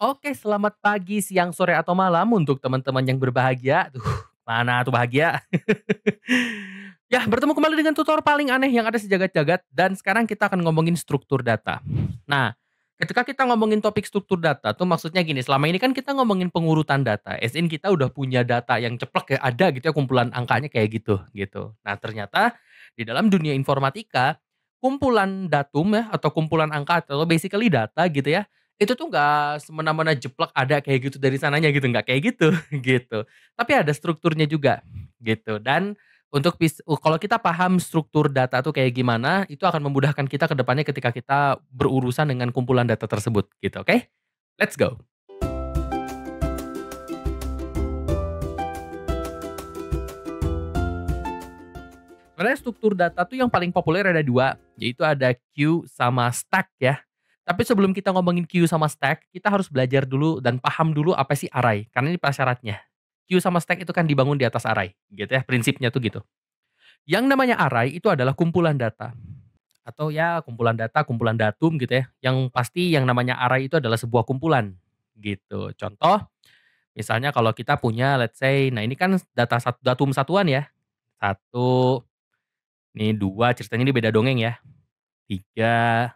Oke, selamat pagi, siang, sore, atau malam untuk teman-teman yang berbahagia. Mana tuh bahagia? Ya, bertemu kembali dengan tutor paling aneh yang ada sejagat-jagat dan sekarang kita akan ngomongin struktur data. Nah, ketika kita ngomongin topik struktur data tuh maksudnya gini, selama ini kan kita ngomongin pengurutan data, as in kita udah punya data yang ceplek ya, ada gitu ya kumpulan angkanya kayak gitu. Nah, ternyata di dalam dunia informatika, kumpulan datum ya atau kumpulan angka atau basically data gitu ya, itu tuh nggak semena-mena jeplak ada kayak gitu dari sananya gitu, nggak kayak gitu, gitu. Tapi ada strukturnya juga, gitu. Dan kalau kita paham struktur data tuh kayak gimana, itu akan memudahkan kita ke depannya ketika kita berurusan dengan kumpulan data tersebut, gitu, oke? Let's go. Sebenarnya struktur data tuh yang paling populer ada 2, yaitu ada queue sama stack ya. Tapi sebelum kita ngomongin queue sama stack, kita harus belajar dulu dan paham dulu apa sih array, karena ini prasyaratnya. Queue sama stack itu kan dibangun di atas array, gitu ya, prinsipnya tuh gitu. Yang namanya array itu adalah kumpulan data, atau ya kumpulan data, kumpulan datum gitu ya. Yang pasti yang namanya array itu adalah sebuah kumpulan, gitu. Contoh, misalnya kalau kita punya let's say, nah ini kan datum satuan ya. Satu, ini 2 ceritanya ini beda dongeng ya. 3,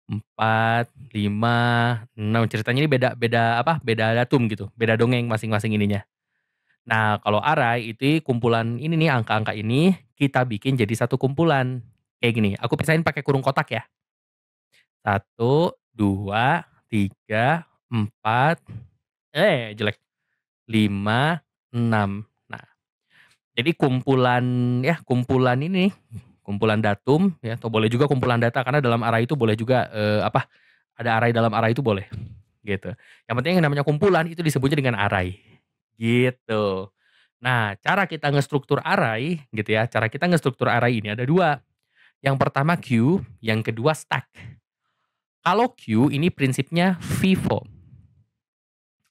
4, 5, 6 ceritanya ini beda beda apa, beda datum gitu, beda dongeng masing-masing ininya. Nah, kalau array itu kumpulan ini nih, angka-angka ini kita bikin jadi satu kumpulan. Kayak gini, aku pisahin pakai kurung kotak ya. Satu, 2, 3, 4, jelek, 5, 6. Nah, jadi kumpulan ini, kumpulan datum ya, atau boleh juga kumpulan data karena dalam array itu boleh juga, ada array dalam array itu boleh, gitu. Yang penting yang namanya kumpulan itu disebutnya dengan array, gitu. Nah, cara kita ngestruktur array gitu ya, cara kita ngestruktur array ini ada 2. Yang pertama queue, yang kedua stack. Kalau queue ini prinsipnya FIFO.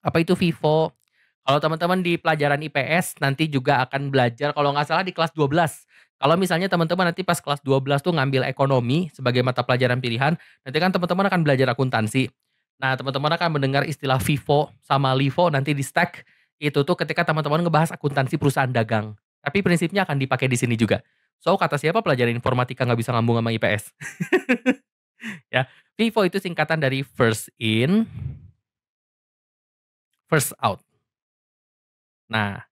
Apa itu FIFO? Kalau teman-teman di pelajaran IPS nanti juga akan belajar kalau nggak salah di kelas 12. Kalau misalnya teman-teman nanti pas kelas 12 tuh ngambil ekonomi sebagai mata pelajaran pilihan, nanti kan teman-teman akan belajar akuntansi. Nah, teman-teman akan mendengar istilah FIFO sama LIFO nanti di stack. Itu tuh ketika teman-teman ngebahas akuntansi perusahaan dagang. Tapi prinsipnya akan dipakai di sini juga. So, kata siapa pelajaran informatika nggak bisa ngambung sama IPS? Ya, FIFO itu singkatan dari first in, first out. Nah,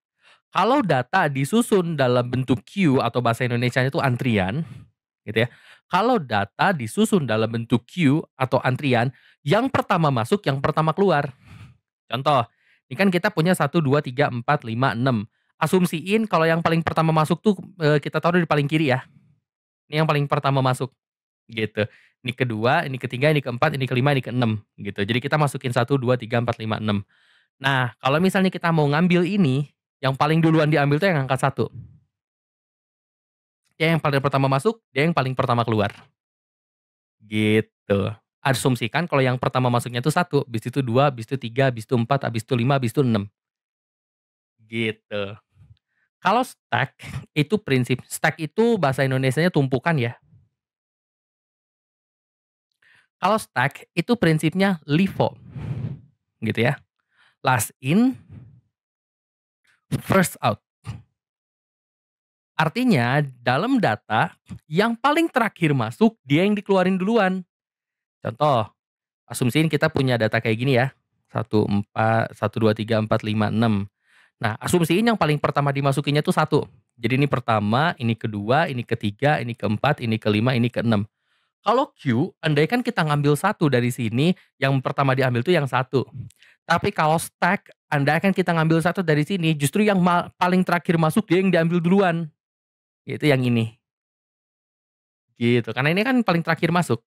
kalau data disusun dalam bentuk queue atau bahasa Indonesianya itu antrian, gitu ya. Kalau data disusun dalam bentuk queue atau antrian, yang pertama masuk, yang pertama keluar. Contoh, ini kan kita punya 1, 2, 3, 4, 5, 6. Asumsiin kalau yang paling pertama masuk tuh kita taruh di paling kiri ya. Ini yang paling pertama masuk, gitu. Ini kedua, ini ketiga, ini keempat, ini kelima, ini keenam, gitu. Jadi kita masukin 1, 2, 3, 4, 5, 6. Nah, kalau misalnya kita mau ngambil ini, yang paling duluan diambil tuh yang angka 1. Dia yang paling pertama masuk, dia yang paling pertama keluar. Gitu. Asumsikan kalau yang pertama masuknya itu 1, habis itu 2, habis itu 3, habis itu 4, habis itu 5, habis itu 6. Gitu. Kalau stack itu bahasa Indonesianya tumpukan ya. Kalau stack itu prinsipnya LIFO. Gitu ya. Last in, first out. Artinya dalam data yang paling terakhir masuk dia yang dikeluarin duluan. Contoh, asumsiin kita punya data kayak gini ya. 1, 2, 3, 4, 5, 6. Nah, asumsiin yang paling pertama dimasukinnya tuh 1. Jadi ini pertama, ini kedua, ini ketiga, ini keempat, ini kelima, ini keenam. Kalau Q, andaikan kita ngambil 1 dari sini, yang pertama diambil tuh yang 1. Tapi kalau stack, andaikan kita ngambil 1 dari sini, justru yang paling terakhir masuk dia yang diambil duluan. Yaitu yang ini. Gitu, karena ini kan paling terakhir masuk.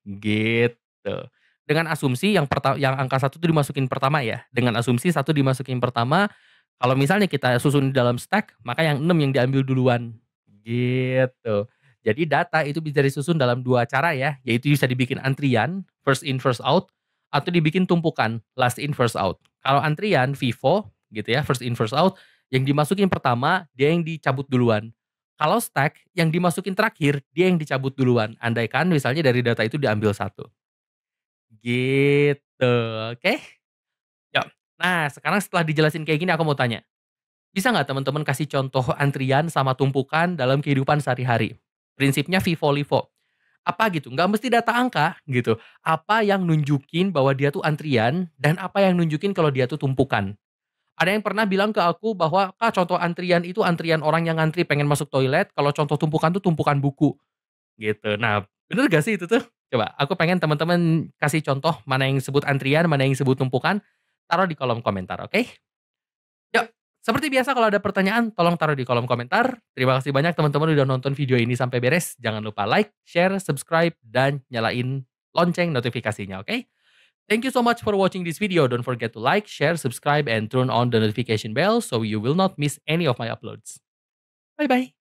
Gitu. Dengan asumsi yang angka 1 tuh dimasukin pertama ya, dengan asumsi 1 dimasukin pertama, kalau misalnya kita susun di dalam stack, maka yang 6 yang diambil duluan, gitu. Jadi data itu bisa disusun dalam 2 cara ya, yaitu bisa dibikin antrian, first in first out, atau dibikin tumpukan, last in first out. Kalau antrian FIFO gitu ya, first in first out, yang dimasukin pertama, dia yang dicabut duluan. Kalau stack, yang dimasukin terakhir, dia yang dicabut duluan. Andaikan misalnya dari data itu diambil 1. Gitu, oke? Yuk. Nah, sekarang setelah dijelasin kayak gini aku mau tanya, bisa nggak teman-teman kasih contoh antrian sama tumpukan dalam kehidupan sehari-hari? Prinsipnya FIFO-LIFO. Apa gitu, nggak mesti data angka gitu. Apa yang nunjukin bahwa dia tuh antrian dan apa yang nunjukin kalau dia tuh tumpukan. Ada yang pernah bilang ke aku bahwa, "Kak, contoh antrian itu antrian orang yang ngantri pengen masuk toilet, kalau contoh tumpukan tuh tumpukan buku." Gitu. Nah, bener gak sih itu tuh? Coba aku pengen teman-teman kasih contoh mana yang disebut antrian, mana yang disebut tumpukan, taruh di kolom komentar, oke? Yuk, seperti biasa kalau ada pertanyaan tolong taruh di kolom komentar. Terima kasih banyak teman-teman udah nonton video ini sampai beres. Jangan lupa like, share, subscribe, dan nyalain lonceng notifikasinya, oke? Thank you so much for watching this video. Don't forget to like, share, subscribe, and turn on the notification bell so you will not miss any of my uploads. Bye-bye.